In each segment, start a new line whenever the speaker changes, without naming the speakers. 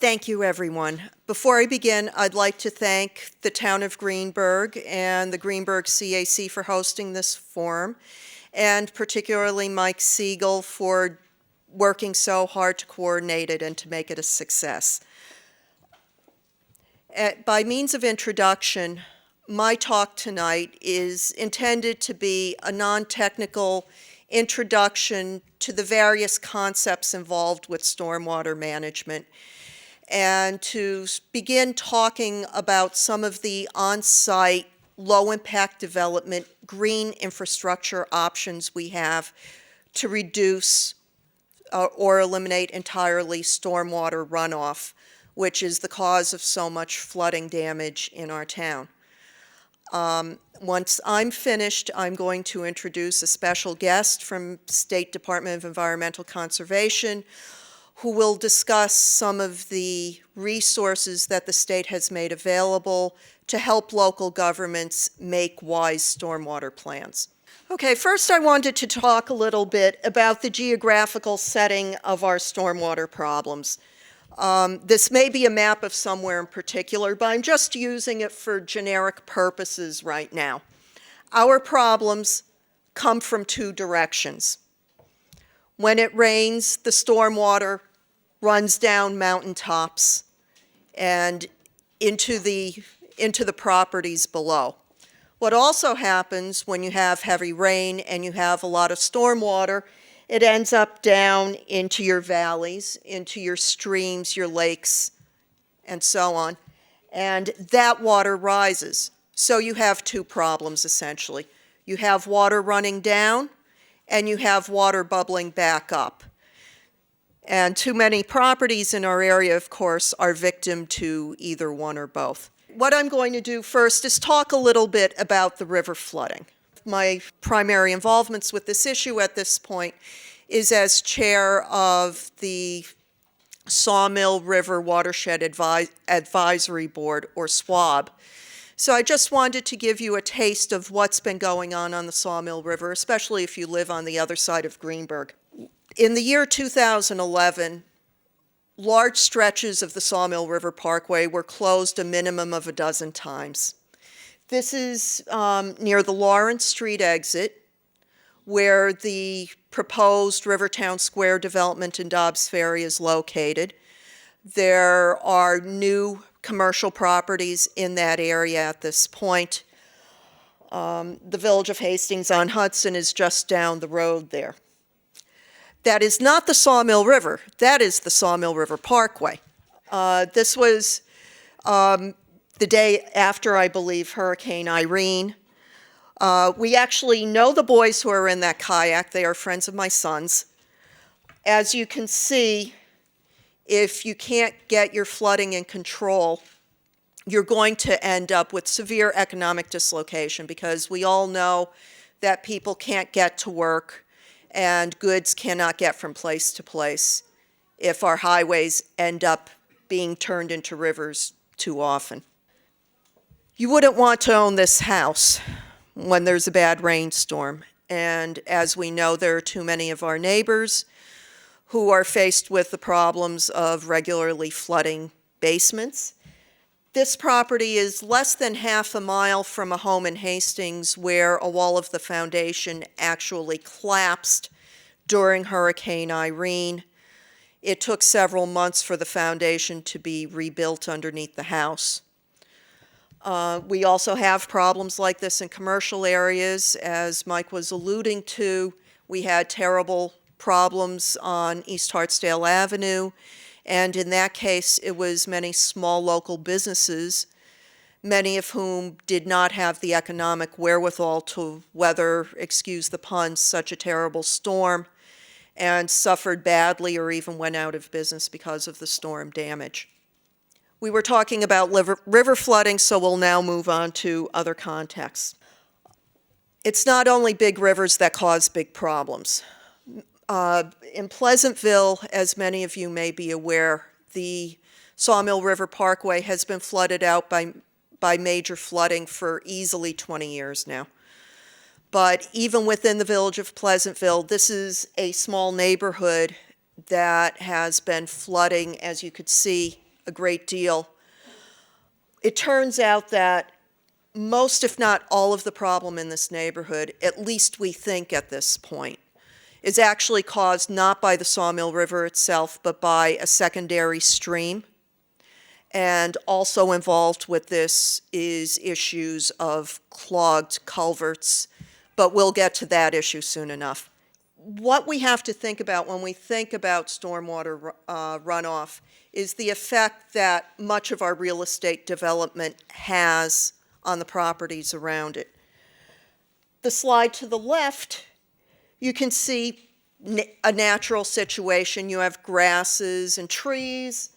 Thank you, everyone. Before I begin, I'd like to thank the town of Greenburgh and the Greenburgh CAC for hosting this forum, and particularly Mike Siegel for working so hard to coordinate it and to make it a success. By means of introduction, my talk tonight is intended to be a non-technical introduction to the various concepts involved with stormwater management, and to begin talking about some of the on-site, low-impact development, green infrastructure options we have to reduce or eliminate entirely stormwater runoff, which is the cause of so much flooding damage in our town. Once I'm finished, I'm going to introduce a special guest from State Department of Environmental Conservation, who will discuss some of the resources that the state has made available to help local governments make wise stormwater plans. Okay, first I wanted to talk a little bit about the geographical setting of our stormwater problems. This may be a map of somewhere in particular, but I'm just using it for generic purposes right now. Our problems come from two directions. When it rains, the stormwater runs down mountaintops and into the properties below. What also happens when you have heavy rain and you have a lot of stormwater, it ends up down into your valleys, into your streams, your lakes, and so on. And that water rises. So you have two problems, essentially. You have water running down, and you have water bubbling back up. And too many properties in our area, of course, are victim to either one or both. What I'm going to do first is talk a little bit about the river flooding. My primary involvements with this issue at this point is as chair of the Sawmill River Watershed Advisory Board, or SWAB. So I just wanted to give you a taste of what's been going on the Sawmill River, especially if you live on the other side of Greenburgh. In the year 2011, large stretches of the Sawmill River Parkway were closed a minimum of a dozen times. This is near the Lawrence Street exit, where the proposed Rivertown Square development in Dobbs Ferry is located. There are new commercial properties in that area at this point. The village of Hastings-on-Hudson is just down the road there. That is not the Sawmill River. That is the Sawmill River Parkway. This was the day after, I believe, Hurricane Irene. We actually know the boys who are in that kayak. They are friends of my son's. As you can see, if you can't get your flooding in control, you're going to end up with severe economic dislocation, because we all know that people can't get to work and goods cannot get from place to place if our highways end up being turned into rivers too often. You wouldn't want to own this house when there's a bad rainstorm, and as we know, there are too many of our neighbors who are faced with the problems of regularly flooding basements. This property is less than half a mile from a home in Hastings where a wall of the foundation actually collapsed during Hurricane Irene. It took several months for the foundation to be rebuilt underneath the house. We also have problems like this in commercial areas. As Mike was alluding to, we had terrible problems on East Hartsdale Avenue, and in that case, it was many small local businesses, many of whom did not have the economic wherewithal to weather, excuse the pun, such a terrible storm, and suffered badly or even went out of business because of the storm damage. We were talking about river flooding, so we'll now move on to other contexts. It's not only big rivers that cause big problems. In Pleasantville, as many of you may be aware, the Sawmill River Parkway has been flooded out by major flooding for easily 20 years now. But even within the village of Pleasantville, this is a small neighborhood that has been flooding, as you could see a great deal. It turns out that most, if not all, of the problem in this neighborhood, at least we think at this point, is actually caused not by the Sawmill River itself, but by a secondary stream. And also involved with this is issues of clogged culverts, but we'll get to that issue soon enough. What we have to think about when we think about stormwater runoff is the effect that much of our real estate development has on the properties around it. The slide to the left, you can see a natural situation. You have grasses and trees.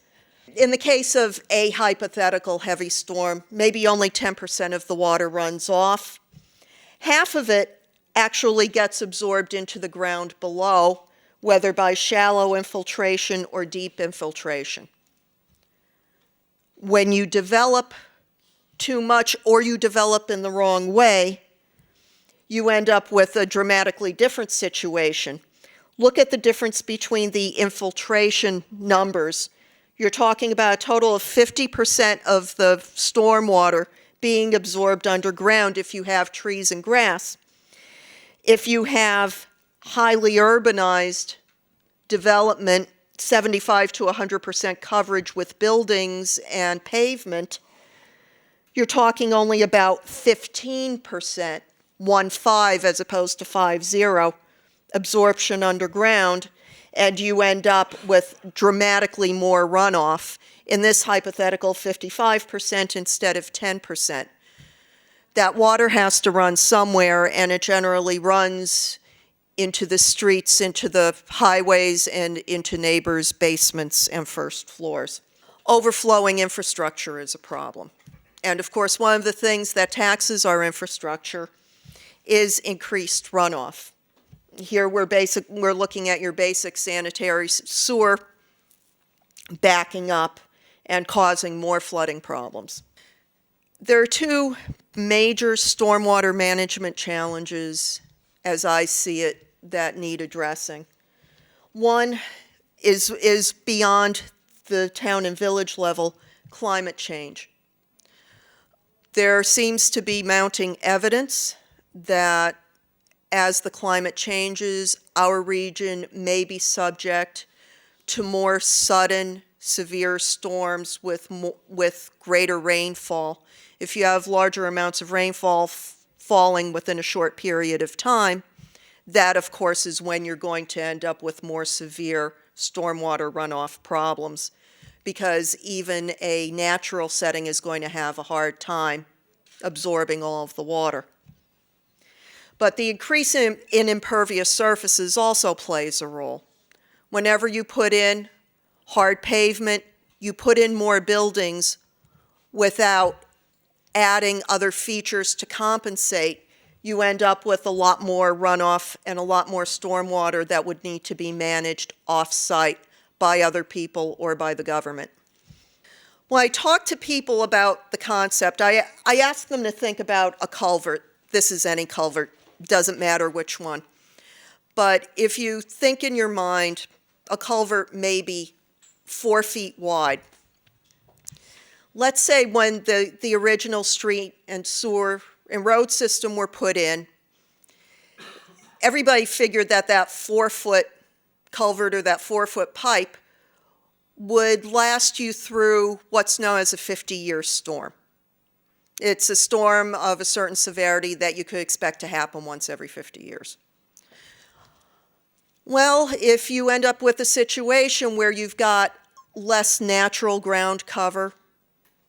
In the case of a hypothetical heavy storm, maybe only 10% of the water runs off. Half of it actually gets absorbed into the ground below, whether by shallow infiltration or deep infiltration. When you develop too much or you develop in the wrong way, you end up with a dramatically different situation. Look at the difference between the infiltration numbers. You're talking about a total of 50% of the stormwater being absorbed underground if you have trees and grass. If you have highly urbanized development, 75 to 100% coverage with buildings and pavement, you're talking only about 15%, 1.5 as opposed to 5.0, absorption underground, and you end up with dramatically more runoff. In this hypothetical, 55% instead of 10%. That water has to run somewhere, and it generally runs into the streets, into the highways, and into neighbors' basements and first floors. Overflowing infrastructure is a problem. And of course, one of the things that taxes our infrastructure is increased runoff. Here we're looking at your basic sanitary sewer backing up and causing more flooding problems. There are two major stormwater management challenges, as I see it, that need addressing. One is beyond the town and village level, climate change. There seems to be mounting evidence that as the climate changes, our region may be subject to more sudden, severe storms with greater rainfall. If you have larger amounts of rainfall falling within a short period of time, that, of course, is when you're going to end up with more severe stormwater runoff problems, because even a natural setting is going to have a hard time absorbing all of the water. But the increase in impervious surfaces also plays a role. Whenever you put in hard pavement, you put in more buildings without adding other features to compensate, you end up with a lot more runoff and a lot more stormwater that would need to be managed off-site by other people or by the government. When I talk to people about the concept, I ask them to think about a culvert. This is any culvert. Doesn't matter which one. But if you think in your mind, a culvert may be 4 feet wide. Let's say when the original street and sewer and road system were put in, everybody figured that 4-foot culvert or that 4-foot pipe would last you through what's known as a 50-year storm. It's a storm of a certain severity that you could expect to happen once every 50 years. Well, if you end up with a situation where you've got less natural ground cover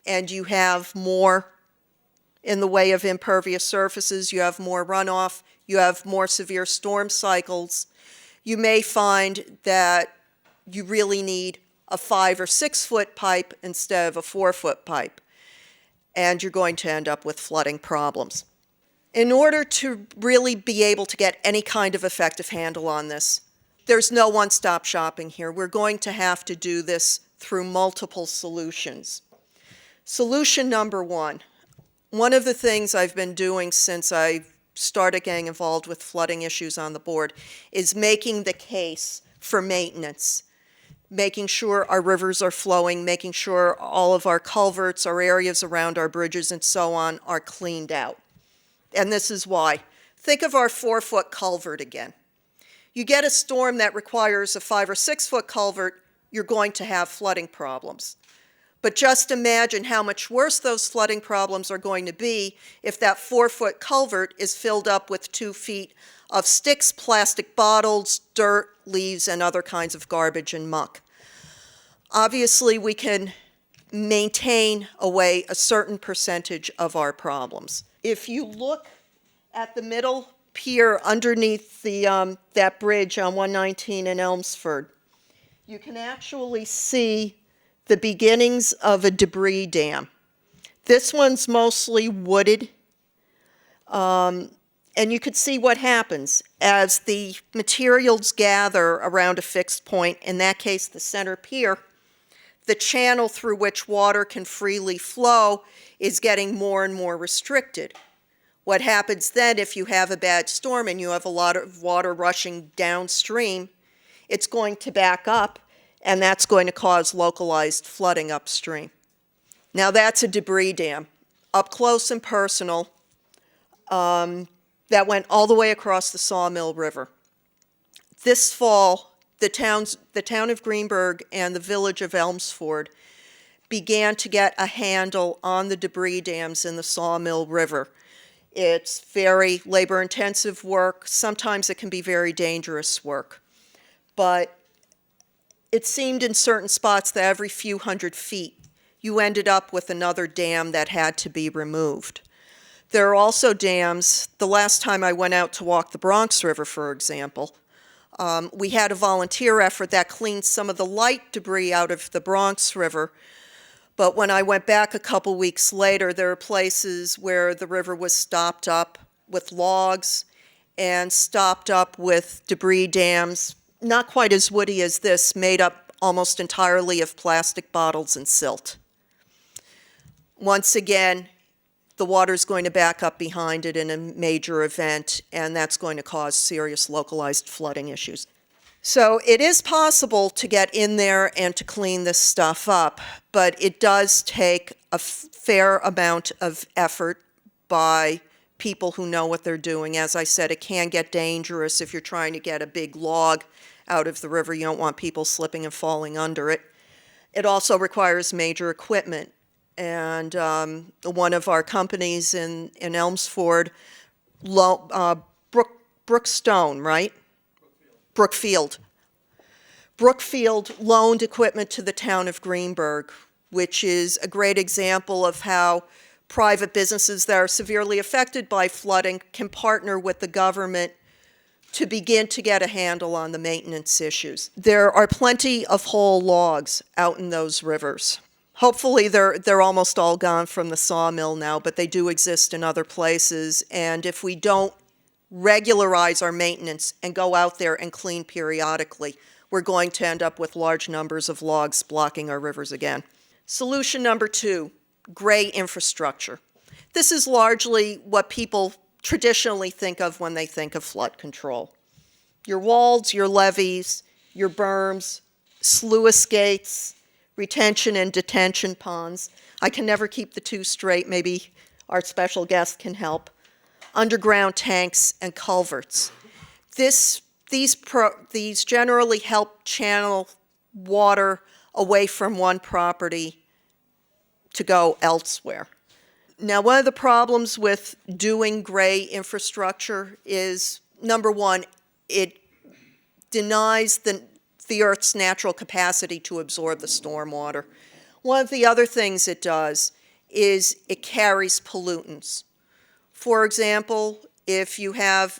and you have more in the way of impervious surfaces, you have more runoff, you have more severe storm cycles, you may find that you really need a 5 or 6 foot pipe instead of a 4-foot pipe, and you're going to end up with flooding problems. In order to really be able to get any kind of effective handle on this, there's no one-stop shopping here. We're going to have to do this through multiple solutions. Solution number one of the things I've been doing since I started getting involved with flooding issues on the board is making the case for maintenance. making sure our rivers are flowing, making sure all of our culverts, our areas around our bridges and so on are cleaned out. And this is why. Think of our 4-foot culvert again. You get a storm that requires a 5 or 6 foot culvert, you're going to have flooding problems. But just imagine how much worse those flooding problems are going to be if that 4-foot culvert is filled up with 2 feet of sticks, plastic bottles, dirt, leaves, and other kinds of garbage and muck. Obviously, we can maintain away a certain percentage of our problems. If you look at the middle pier underneath that bridge on 119 in Elmsford, you can actually see the beginnings of a debris dam. This one's mostly wooded, and you could see what happens as the materials gather around a fixed point, in that case the center pier. The channel through which water can freely flow is getting more and more restricted. What happens then if you have a bad storm and you have a lot of water rushing downstream, it's going to back up, and that's going to cause localized flooding upstream. Now that's a debris dam, up close and personal, that went all the way across the Sawmill River. This fall, the town of Greenburgh and the village of Elmsford began to get a handle on the debris dams in the Sawmill River. It's very labor-intensive work. Sometimes it can be very dangerous work. But it seemed in certain spots that every few hundred feet, you ended up with another dam that had to be removed. There are also dams. The last time I went out to walk the Bronx River, for example, we had a volunteer effort that cleaned some of the light debris out of the Bronx River. But when I went back a couple weeks later, there are places where the river was stopped up with logs and stopped up with debris dams, not quite as woody as this, made up almost entirely of plastic bottles and silt. Once again, the water's going to back up behind it in a major event, and that's going to cause serious localized flooding issues. So it is possible to get in there and to clean this stuff up, but it does take a fair amount of effort by people who know what they're doing. As I said, it can get dangerous if you're trying to get a big log out of the river. You don't want people slipping and falling under it. It also requires major equipment. And one of our companies in Elmsford, Brookstone, right? Brookfield. Brookfield loaned equipment to the town of Greenburgh, which is a great example of how private businesses that are severely affected by flooding can partner with the government to begin to get a handle on the maintenance issues. There are plenty of whole logs out in those rivers. Hopefully they're almost all gone from the sawmill now, but they do exist in other places, and if we don't regularize our maintenance and go out there and clean periodically, we're going to end up with large numbers of logs blocking our rivers again. Solution number 2, gray infrastructure. This is largely what people traditionally think of when they think of flood control. Your walls, your levees, your berms, sluice gates, retention and detention ponds. I can never keep the two straight. Maybe our special guest can help. Underground tanks and culverts. These generally help channel water away from one property to go elsewhere. Now, one of the problems with doing gray infrastructure is, number one, it denies the Earth's natural capacity to absorb the stormwater. One of the other things it does is it carries pollutants. For example, if you have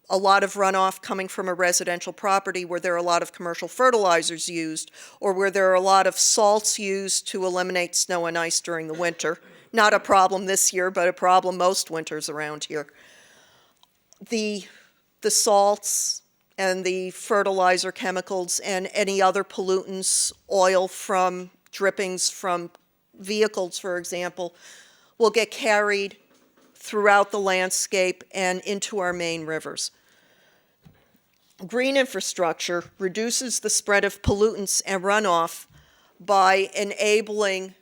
a lot of runoff coming from a residential property where there are a lot of commercial fertilizers used, or where there are a lot of salts used to eliminate snow and ice during the winter, not a problem this year, but a problem most winters around here. The salts and the fertilizer chemicals and any other pollutants, oil from drippings from vehicles, for example, will get carried throughout the landscape and into our main rivers. Green infrastructure reduces the spread of pollutants and runoff by enabling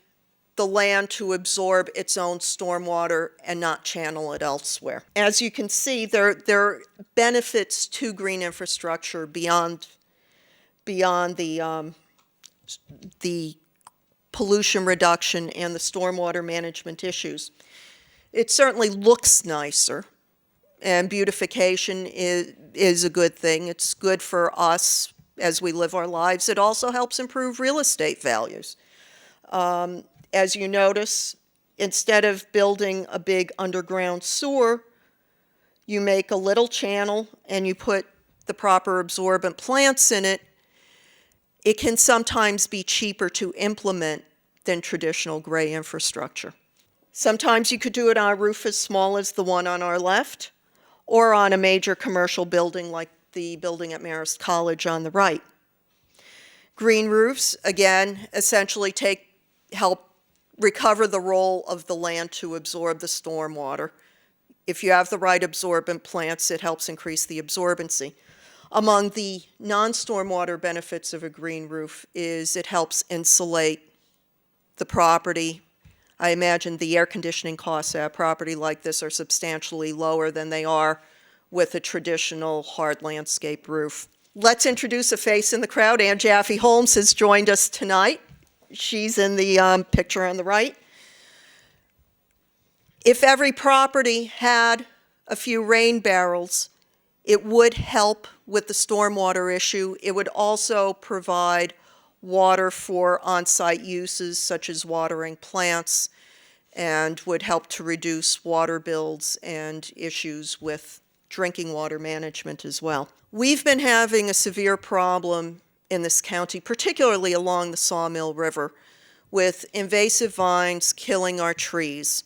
the land to absorb its own stormwater and not channel it elsewhere. As you can see, there are benefits to green infrastructure beyond the pollution reduction and the stormwater management issues. It certainly looks nicer, and beautification is a good thing. It's good for us as we live our lives. It also helps improve real estate values. As you notice, instead of building a big underground sewer, you make a little channel and you put the proper absorbent plants in it. It can sometimes be cheaper to implement than traditional gray infrastructure. Sometimes you could do it on a roof as small as the one on our left, or on a major commercial building like the building at Marist College on the right. Green roofs, again, essentially help recover the role of the land to absorb the stormwater. If you have the right absorbent plants, it helps increase the absorbency. Among the non-stormwater benefits of a green roof is it helps insulate the property. I imagine the air conditioning costs at a property like this are substantially lower than they are with a traditional hard landscape roof. Let's introduce a face in the crowd. Ann Jaffe Holmes has joined us tonight. She's in the picture on the right. If every property had a few rain barrels, it would help with the stormwater issue. It would also provide water for on-site uses such as watering plants, and would help to reduce water bills and issues with drinking water management as well. We've been having a severe problem in this county, particularly along the Sawmill River, with invasive vines killing our trees.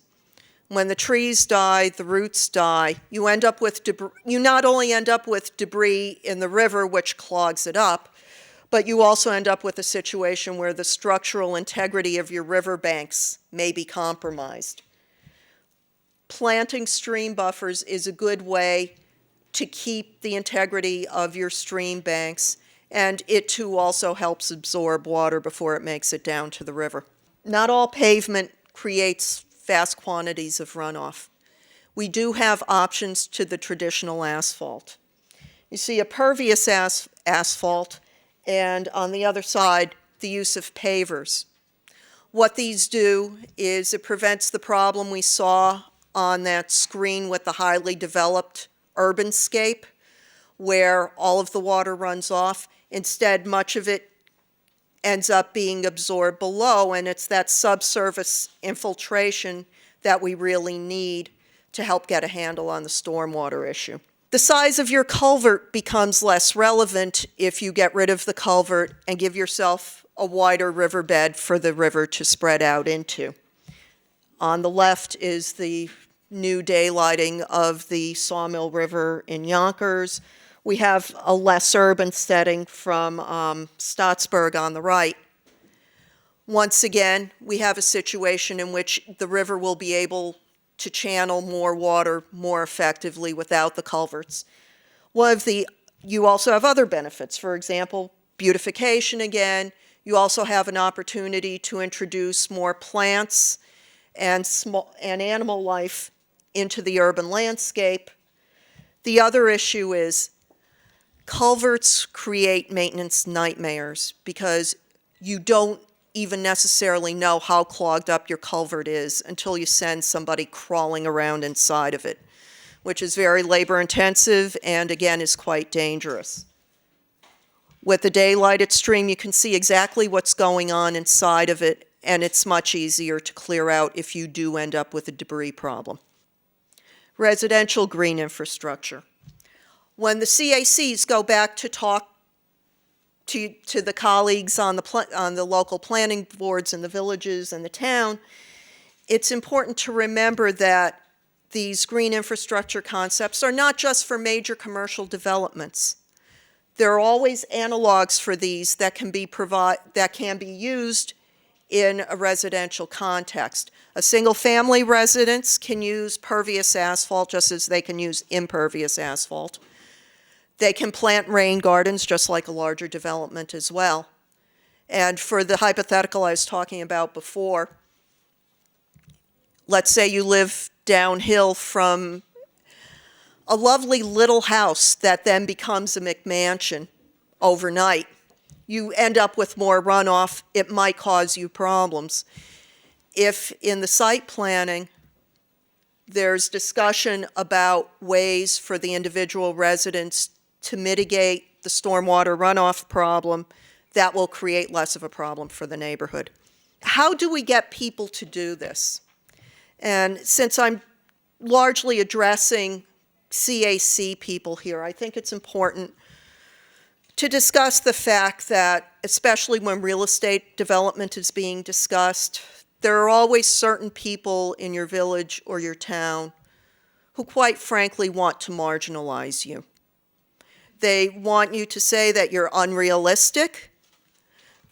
When the trees die, the roots die. You end up with you not only end up with debris in the river, which clogs it up, but you also end up with a situation where the structural integrity of your riverbanks may be compromised. Planting stream buffers is a good way to keep the integrity of your stream banks, and it too also helps absorb water before it makes it down to the river. Not all pavement creates vast quantities of runoff. We do have options to the traditional asphalt. You see a pervious asphalt, and on the other side, the use of pavers. What these do is it prevents the problem we saw on that screen with the highly developed urban scape, where all of the water runs off. Instead, much of it ends up being absorbed below, and it's that subsurface infiltration that we really need to help get a handle on the stormwater issue. The size of your culvert becomes less relevant if you get rid of the culvert and give yourself a wider riverbed for the river to spread out into. On the left is the new daylighting of the Sawmill River in Yonkers. We have a less urban setting from Stottsburg on the right. Once again, we have a situation in which the river will be able to channel more water more effectively without the culverts. You also have other benefits. For example, beautification again. You also have an opportunity to introduce more plants and animal life into the urban landscape. The other issue is culverts create maintenance nightmares because you don't even necessarily know how clogged up your culvert is until you send somebody crawling around inside of it, which is very labor intensive and again is quite dangerous. With the daylighted stream, you can see exactly what's going on inside of it, and it's much easier to clear out if you do end up with a debris problem. Residential green infrastructure. When the CACs go back to talk to the colleagues on the local planning boards in the villages and the town, it's important to remember that these green infrastructure concepts are not just for major commercial developments. There are always analogs for these that can be used in a residential context. A single-family residence can use pervious asphalt just as they can use impervious asphalt. They can plant rain gardens just like a larger development as well. And for the hypothetical I was talking about before, let's say you live downhill from a lovely little house that then becomes a McMansion overnight. You end up with more runoff. It might cause you problems. If in the site planning there's discussion about ways for the individual residents to mitigate the stormwater runoff problem, that will create less of a problem for the neighborhood. How do we get people to do this? And since I'm largely addressing CAC people here, I think it's important to discuss the fact that, especially when real estate development is being discussed, there are always certain people in your village or your town who quite frankly want to marginalize you. They want you to say that you're unrealistic,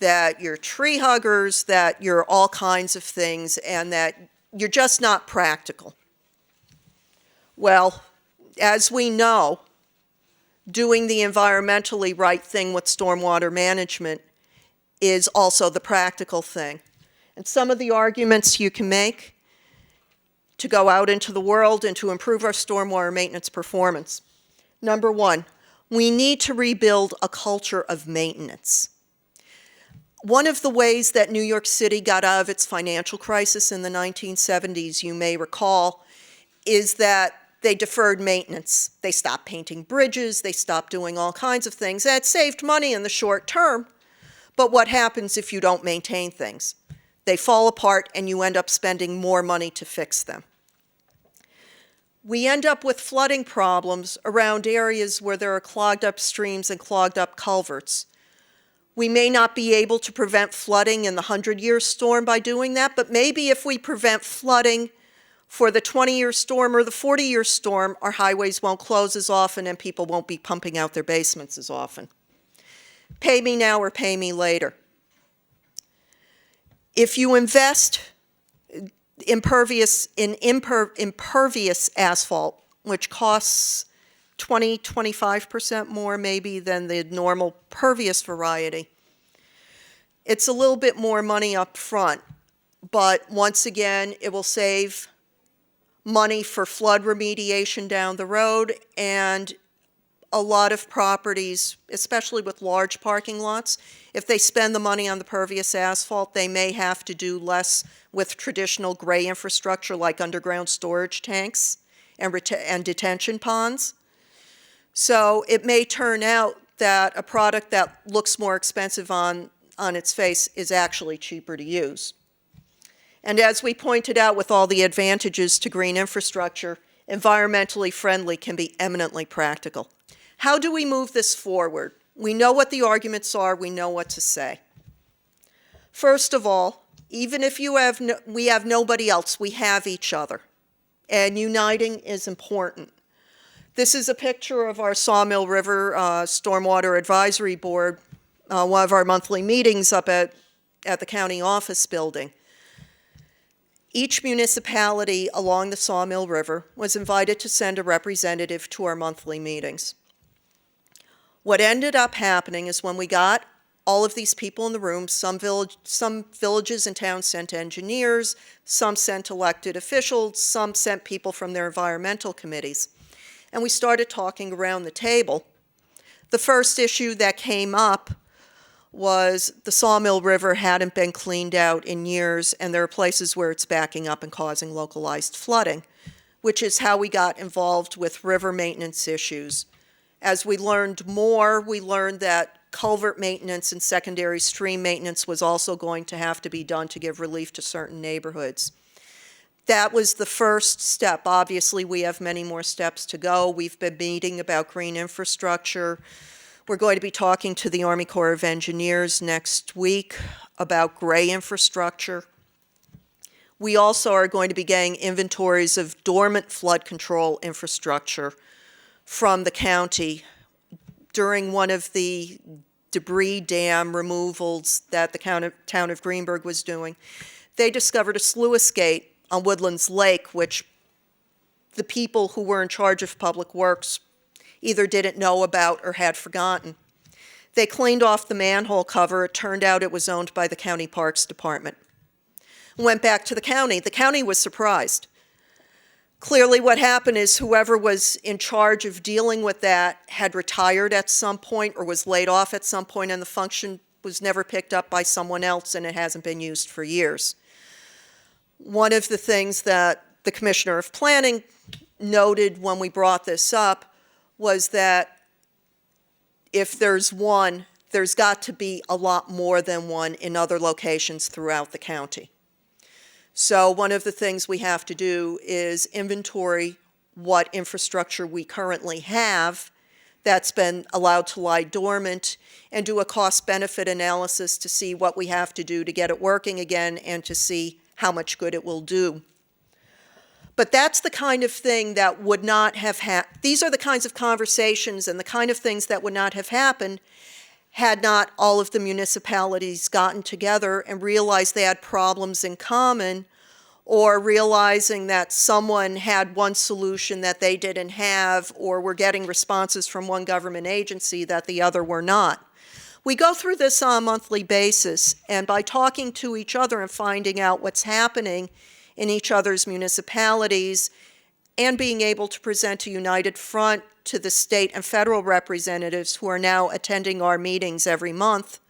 that you're tree huggers, that you're all kinds of things, and that you're just not practical. Well, as we know, doing the environmentally right thing with stormwater management is also the practical thing. And some of the arguments you can make to go out into the world and to improve our stormwater maintenance performance. Number one, we need to rebuild a culture of maintenance. One of the ways that New York City got out of its financial crisis in the 1970s, you may recall, is that they deferred maintenance. They stopped painting bridges, they stopped doing all kinds of things. That saved money in the short term, but what happens if you don't maintain things? They fall apart and you end up spending more money to fix them. We end up with flooding problems around areas where there are clogged up streams and clogged up culverts. We may not be able to prevent flooding in the 100-year storm by doing that, but maybe if we prevent flooding for the 20-year storm or the 40-year storm, our highways won't close as often and people won't be pumping out their basements as often. Pay me now or pay me later. If you invest impervious asphalt, which costs 20–25% more maybe than the normal pervious variety, it's a little bit more money up front, but once again, it will save money for flood remediation down the road, and a lot of properties, especially with large parking lots, if they spend the money on the pervious asphalt, they may have to do less with traditional gray infrastructure like underground storage tanks and detention ponds. So it may turn out that a product that looks more expensive on its face is actually cheaper to use. And as we pointed out with all the advantages to green infrastructure, environmentally friendly can be eminently practical. How do we move this forward? We know what the arguments are, we know what to say. First of all, even if we have nobody else, we have each other. And uniting is important. This is a picture of our Sawmill River Stormwater Advisory Board, one of our monthly meetings up at the county office building. Each municipality along the Sawmill River was invited to send a representative to our monthly meetings. What ended up happening is when we got all of these people in the room, some villages and towns sent engineers, some sent elected officials, some sent people from their environmental committees. And we started talking around the table. The first issue that came up was the Sawmill River hadn't been cleaned out in years, and there are places where it's backing up and causing localized flooding, which is how we got involved with river maintenance issues. As we learned more, we learned that culvert maintenance and secondary stream maintenance was also going to have to be done to give relief to certain neighborhoods. That was the first step. Obviously, we have many more steps to go. We've been meeting about green infrastructure. We're going to be talking to the Army Corps of Engineers next week about gray infrastructure. We also are going to be getting inventories of dormant flood control infrastructure from the county. During one of the debris dam removals that the town of Greenburgh was doing, they discovered a sluice gate on Woodlands Lake, which the people who were in charge of public works either didn't know about or had forgotten. They cleaned off the manhole cover. It turned out it was owned by the County Parks Department. Went back to the county. The county was surprised. Clearly what happened is whoever was in charge of dealing with that had retired at some point or was laid off at some point, and the function was never picked up by someone else, and it hasn't been used for years. One of the things that the Commissioner of Planning noted when we brought this up was that if there's one, there's got to be a lot more than one in other locations throughout the county. So one of the things we have to do is inventory what infrastructure we currently have that's been allowed to lie dormant and do a cost-benefit analysis to see what we have to do to get it working again and to see how much good it will do. But that's the kind of thing that would not have happened. These are the kinds of conversations and the kind of things that would not have happened had not all of the municipalities gotten together and realized they had problems in common, or realizing that someone had one solution that they didn't have, or were getting responses from one government agency that the other were not. We go through this on a monthly basis, and by talking to each other and finding out what's happening in each other's municipalities and being able to present a united front to the state and federal representatives who are now attending our meetings every month,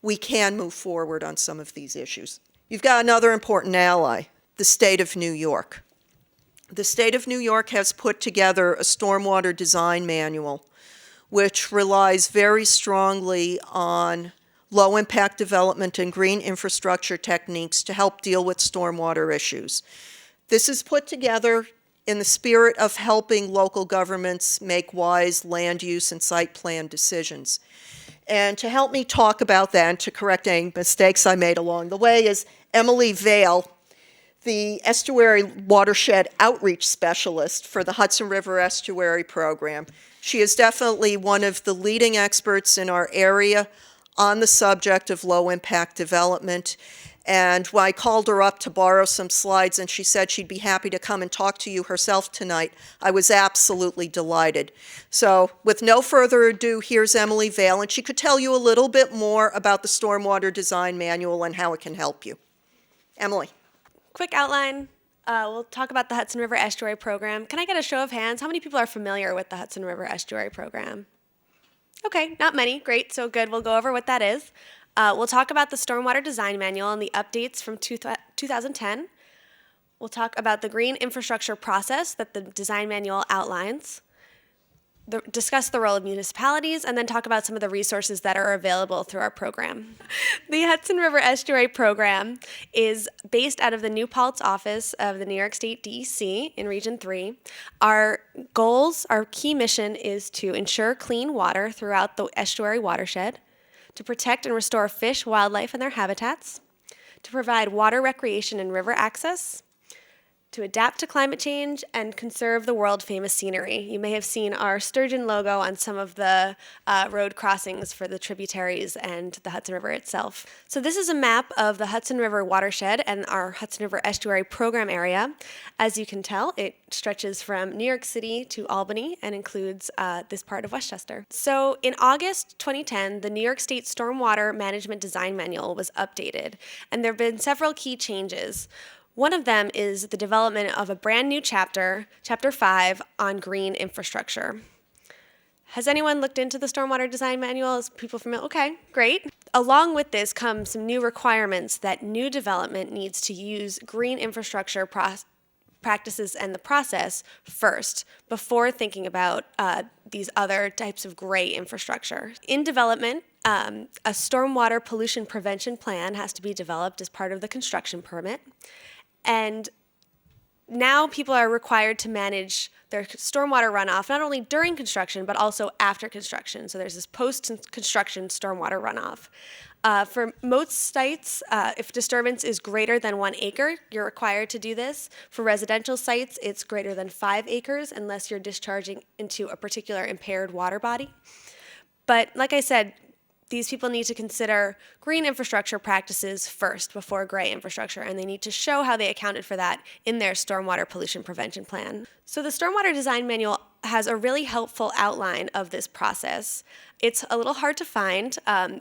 we can move forward on some of these issues. You've got another important ally, the state of New York. The state of New York has put together a stormwater design manual which relies very strongly on low-impact development and green infrastructure techniques to help deal with stormwater issues. This is put together in the spirit of helping local governments make wise land use and site plan decisions. And to help me talk about that and to correct any mistakes I made along the way is Emily Vail, the Estuary Watershed Outreach Specialist for the Hudson River Estuary Program. She is definitely one of the leading experts in our area on the subject of low-impact development. And when I called her up to borrow some slides and she said she'd be happy to come and talk to you herself tonight, I was absolutely delighted. So with no further ado, here's Emily Vail, and she could tell you a little bit more about the Stormwater Design Manual and how it can help you. Emily.
Quick outline. We'll talk about the Hudson River Estuary Program. Can I get a show of hands? How many people are familiar with the Hudson River Estuary Program? Okay, not many. Great, so good. We'll go over what that is. We'll talk about the Stormwater Design Manual and the updates from 2010. We'll talk about the green infrastructure process that the design manual outlines. Discuss the role of municipalities, and then talk about some of the resources that are available through our program. The Hudson River Estuary Program is based out of the New Paltz office of the New York State DEC in Region 3. Our goals, our key mission is to ensure clean water throughout the estuary watershed, to protect and restore fish, wildlife, and their habitats, to provide water recreation and river access, to adapt to climate change and conserve the world-famous scenery. You may have seen our sturgeon logo on some of the road crossings for the tributaries and the Hudson River itself. So this is a map of the Hudson River watershed and our Hudson River Estuary Program area. As you can tell, it stretches from New York City to Albany and includes this part of Westchester. So in August 2010, the New York State Stormwater Management Design Manual was updated, and there have been several key changes. One of them is the development of a brand new chapter, Chapter 5, on green infrastructure. Has anyone looked into the Stormwater Design Manual? Is people familiar? Okay, great. Along with this come some new requirements that new development needs to use green infrastructure practices and the process first, before thinking about these other types of gray infrastructure. In development, a stormwater pollution prevention plan has to be developed as part of the construction permit. And now people are required to manage their stormwater runoff, not only during construction, but also after construction. So there's this post-construction stormwater runoff. For most sites, if disturbance is greater than 1 acre, you're required to do this. For residential sites, it's greater than 5 acres, unless you're discharging into a particular impaired water body. But like I said, these people need to consider green infrastructure practices first before gray infrastructure, and they need to show how they accounted for that in their stormwater pollution prevention plan. So the Stormwater Design Manual has a really helpful outline of this process. It's a little hard to find.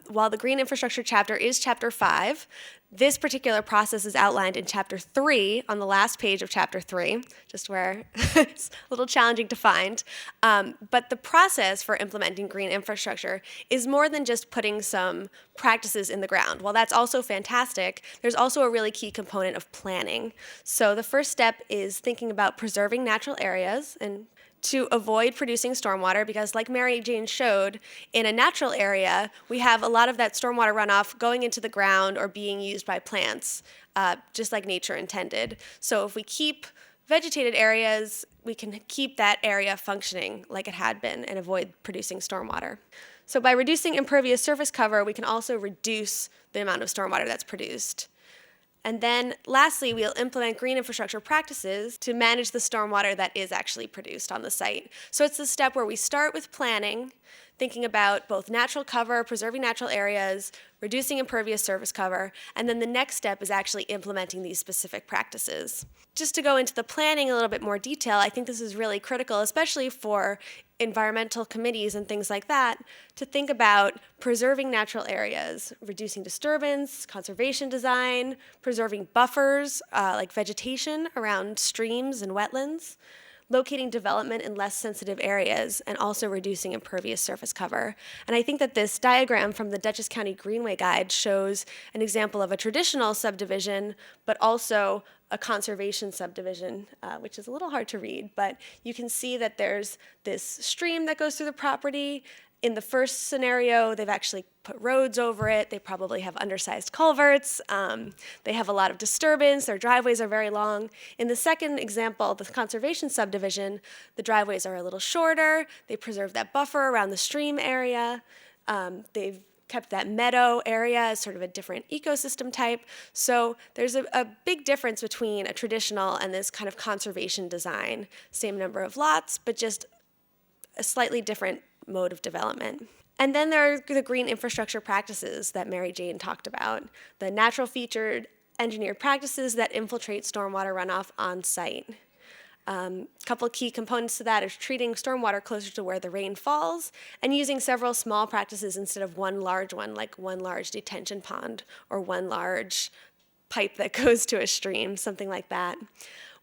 While the Green Infrastructure chapter is Chapter 5, this particular process is outlined in Chapter 3 on the last page of Chapter 3, just where it's a little challenging to find. But the process for implementing green infrastructure is more than just putting some practices in the ground. While that's also fantastic, there's also a really key component of planning. So the first step is thinking about preserving natural areas and to avoid producing stormwater, because like MaryJane showed, in a natural area, we have a lot of that stormwater runoff going into the ground or being used by plants, just like nature intended. So if we keep vegetated areas, we can keep that area functioning like it had been and avoid producing stormwater. So by reducing impervious surface cover, we can also reduce the amount of stormwater that's produced. And then lastly, we'll implement green infrastructure practices to manage the stormwater that is actually produced on the site. So it's the step where we start with planning, thinking about both natural cover, preserving natural areas, reducing impervious surface cover, and then the next step is actually implementing these specific practices. Just to go into the planning in a little bit more detail, I think this is really critical, especially for environmental committees and things like that, to think about preserving natural areas, reducing disturbance, conservation design, preserving buffers like vegetation around streams and wetlands, locating development in less sensitive areas, and also reducing impervious surface cover. And I think that this diagram from the Dutchess County Greenway Guide shows an example of a traditional subdivision, but also a conservation subdivision, which is a little hard to read, but you can see that there's this stream that goes through the property. In the first scenario, they've actually put roads over it. They probably have undersized culverts. They have a lot of disturbance. Their driveways are very long. In the second example, the conservation subdivision, the driveways are a little shorter. They preserve that buffer around the stream area. They've kept that meadow area as sort of a different ecosystem type. So there's a big difference between a traditional and this kind of conservation design. Same number of lots, but just a slightly different mode of development. And then there are the green infrastructure practices that MaryJane talked about, the natural featured engineered practices that infiltrate stormwater runoff on site. A couple key components to that is treating stormwater closer to where the rain falls and using several small practices instead of one large one, like one large detention pond or one large pipe that goes to a stream, something like that.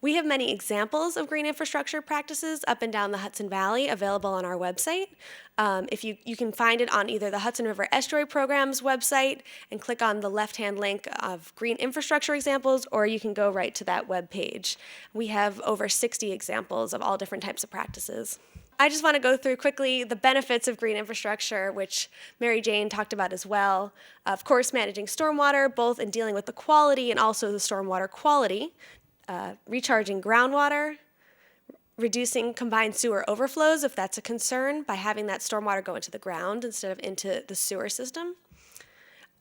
We have many examples of green infrastructure practices up and down the Hudson Valley available on our website. If you can find it on either the Hudson River Estuary Program's website and click on the left-hand link of green infrastructure examples, or you can go right to that web page. We have over 60 examples of all different types of practices. I just want to go through quickly the benefits of green infrastructure, which MaryJane talked about as well. Of course, managing stormwater, both in dealing with the quality and also the stormwater quality. Recharging groundwater, reducing combined sewer overflows if that's a concern by having that stormwater go into the ground instead of into the sewer system.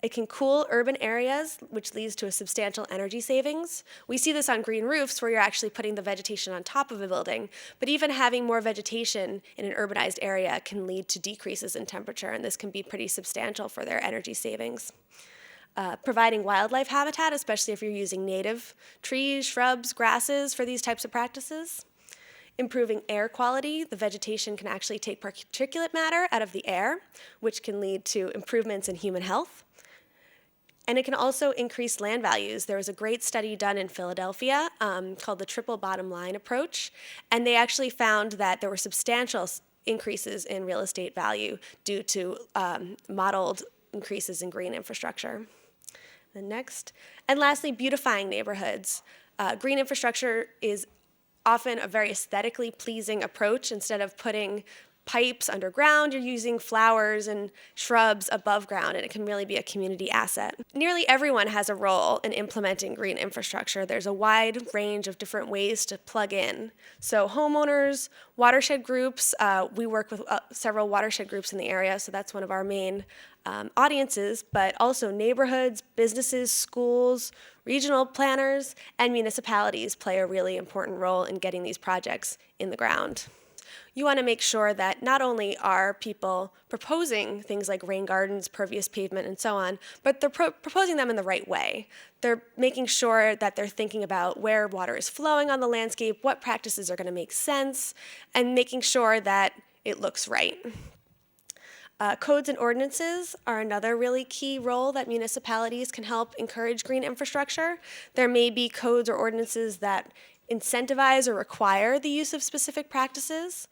It can cool urban areas, which leads to a substantial energy savings. We see this on green roofs where you're actually putting the vegetation on top of a building, but even having more vegetation in an urbanized area can lead to decreases in temperature, and this can be pretty substantial for their energy savings. Providing wildlife habitat, especially if you're using native trees, shrubs, grasses for these types of practices. Improving air quality, the vegetation can actually take particulate matter out of the air, which can lead to improvements in human health. And it can also increase land values. There was a great study done in Philadelphia called the triple bottom line approach, and they actually found that there were substantial increases in real estate value due to modeled increases in green infrastructure. The next. And lastly, beautifying neighborhoods. Green infrastructure is often a very aesthetically pleasing approach. Instead of putting pipes underground, you're using flowers and shrubs above ground, and it can really be a community asset. Nearly everyone has a role in implementing green infrastructure. There's a wide range of different ways to plug in. So homeowners, watershed groups, we work with several watershed groups in the area, so that's one of our main audiences, but also neighborhoods, businesses, schools, regional planners, and municipalities play a really important role in getting these projects in the ground. you want to make sure that not only are people proposing things like rain gardens, pervious pavement, and so on, but they're proposing them in the right way. They're making sure that they're thinking about where water is flowing on the landscape, what practices are going to make sense, and making sure that it looks right. Codes and ordinances are another really key role that municipalities can help encourage green infrastructure. There may be codes or ordinances that incentivize or require the use of specific practices.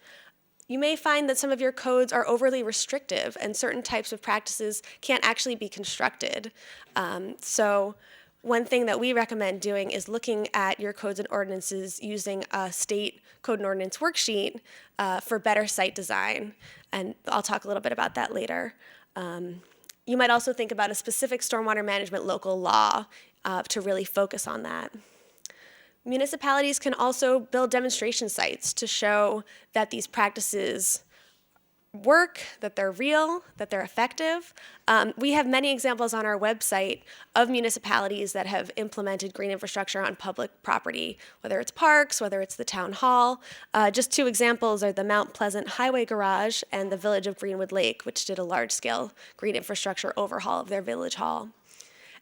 You may find that some of your codes are overly restrictive and certain types of practices can't actually be constructed. So one thing that we recommend doing is looking at your codes and ordinances using a state code and ordinance worksheet for better site design. And I'll talk a little bit about that later. You might also think about a specific stormwater management local law to really focus on that. Municipalities can also build demonstration sites to show that these practices work, that they're real, that they're effective. We have many examples on our website of municipalities that have implemented green infrastructure on public property, whether it's parks, whether it's the town hall. Just two examples are the Mount Pleasant Highway Garage and the Village of Greenwood Lake, which did a large-scale green infrastructure overhaul of their village hall.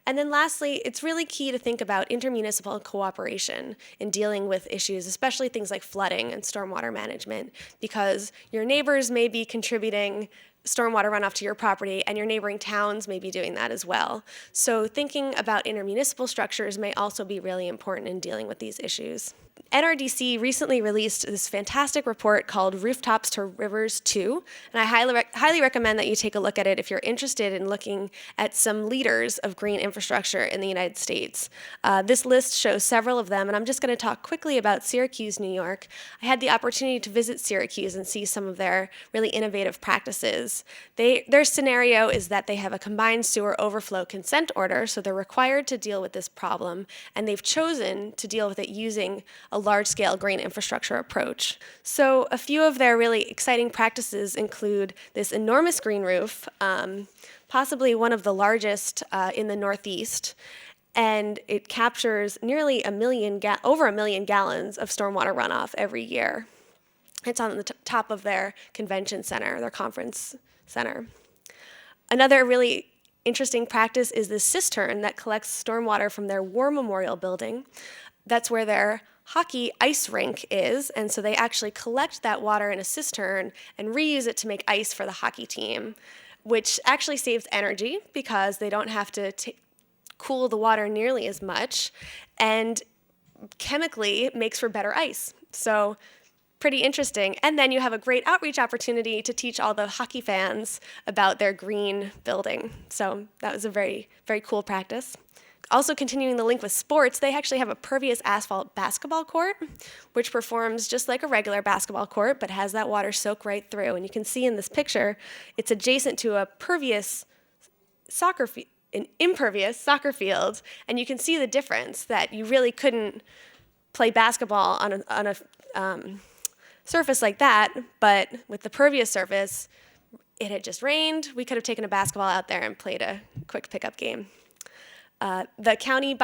And then lastly, it's really key to think about intermunicipal cooperation in dealing with issues, especially things like flooding and stormwater management, because your neighbors may be contributing stormwater runoff to your property, and your neighboring towns may be doing that as well. So thinking about intermunicipal structures may also be really important in dealing with these issues. NRDC recently released this fantastic report called Rooftops to Rivers 2, and I highly recommend that you take a look at it if you're interested in looking at some leaders of green infrastructure in the United States. This list shows several of them, and I'm just going to talk quickly about Syracuse, New York. I had the opportunity to visit Syracuse and see some of their really innovative practices. Their scenario is that they have a combined sewer overflow consent order, so they're required to deal with this problem, and they've chosen to deal with it using a large-scale green infrastructure approach. So a few of their really exciting practices include this enormous green roof, possibly one of the largest in the Northeast, and it captures nearly over a million gallons of stormwater runoff every year. It's on the top of their convention center, their conference center. Another really interesting practice is this cistern that collects stormwater from their War Memorial building. That's where their hockey ice rink is, and so they actually collect that water in a cistern and reuse it to make ice for the hockey team, which actually saves energy because they don't have to cool the water nearly as much, and chemically makes for better ice. So pretty interesting. And then you have a great outreach opportunity to teach all the hockey fans about their green building. So that was a very, very cool practice. Also continuing the link with sports, they actually have a pervious asphalt basketball court, which performs just like a regular basketball court, but has that water soak right through. And you can see in this picture, it's adjacent to a an impervious soccer field, and you can see the difference that you really couldn't play basketball on a surface like that, but with the pervious surface, it had just rained. We could have taken a basketball out there and played a quick pickup game. The county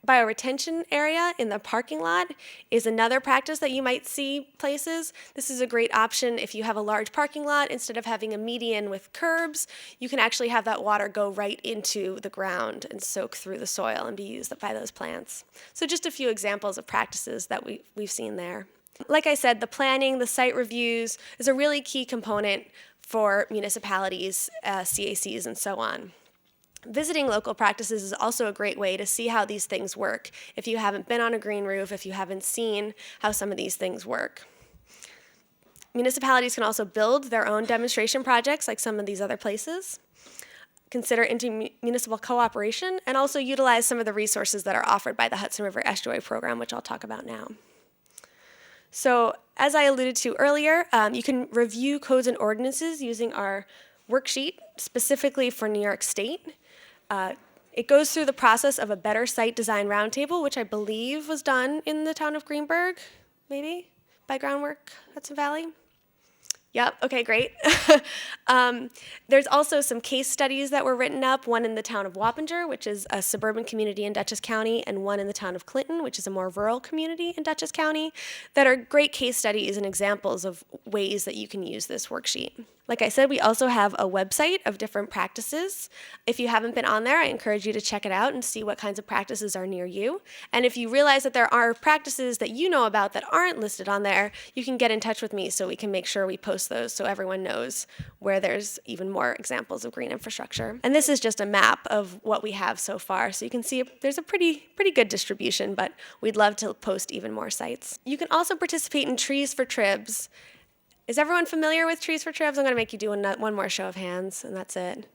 bioretention area in the parking lot is another practice that you might see places. This is a great option if you have a large parking lot. Instead of having a median with curbs, you can actually have that water go right into the ground and soak through the soil and be used by those plants. So just a few examples of practices that we've seen there. Like I said, the planning, the site reviews is a really key component for municipalities, CACs, and so on. Visiting local practices is also a great way to see how these things work. If you haven't been on a green roof, if you haven't seen how some of these things work. Municipalities can also build their own demonstration projects like some of these other places. Consider intermunicipal cooperation and also utilize some of the resources that are offered by the Hudson River Estuary Program, which I'll talk about now. So as I alluded to earlier, you can review codes and ordinances using our worksheet specifically for New York State. It goes through the process of a better site design roundtable, which I believe was done in the town of Greenburgh, maybe, by Groundwork Hudson Valley. Yep, okay, great. There's also some case studies that were written up, one in the town of Wappinger, which is a suburban community in Dutchess County, and one in the town of Clinton, which is a more rural community in Dutchess County, that are great case studies and examples of ways that you can use this worksheet. Like I said, we also have a website of different practices. If you haven't been on there, I encourage you to check it out and see what kinds of practices are near you. And if you realize that there are practices that you know about that aren't listed on there, you can get in touch with me so we can make sure we post those so everyone knows where there's even more examples of green infrastructure. And this is just a map of what we have so far. So you can see there's a pretty good distribution, but we'd love to post even more sites. You can also participate in Trees for Tribs. Is everyone familiar with Trees for Tribs? I'm going to make you do one more show of hands, and that's it.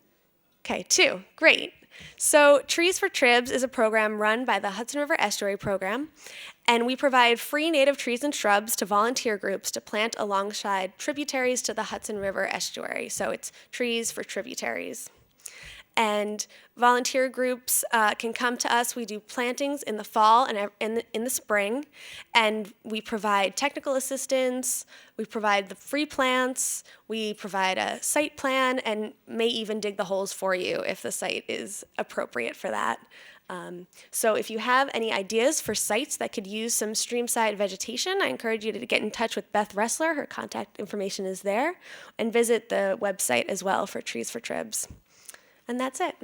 Okay, 2. Great. So Trees for Tribs is a program run by the Hudson River Estuary Program, and we provide free native trees and shrubs to volunteer groups to plant alongside tributaries to the Hudson River Estuary. So it's Trees for Tributaries. And volunteer groups can come to us. We do plantings in the fall and in the spring, and we provide technical assistance, we provide the free plants, we provide a site plan, and may even dig the holes for you if the site is appropriate for that. So if you have any ideas for sites that could use some streamside vegetation, I encourage you to get in touch with Beth Ressler. Her contact information is there, and visit the website as well for Trees for Tribs. And that's it.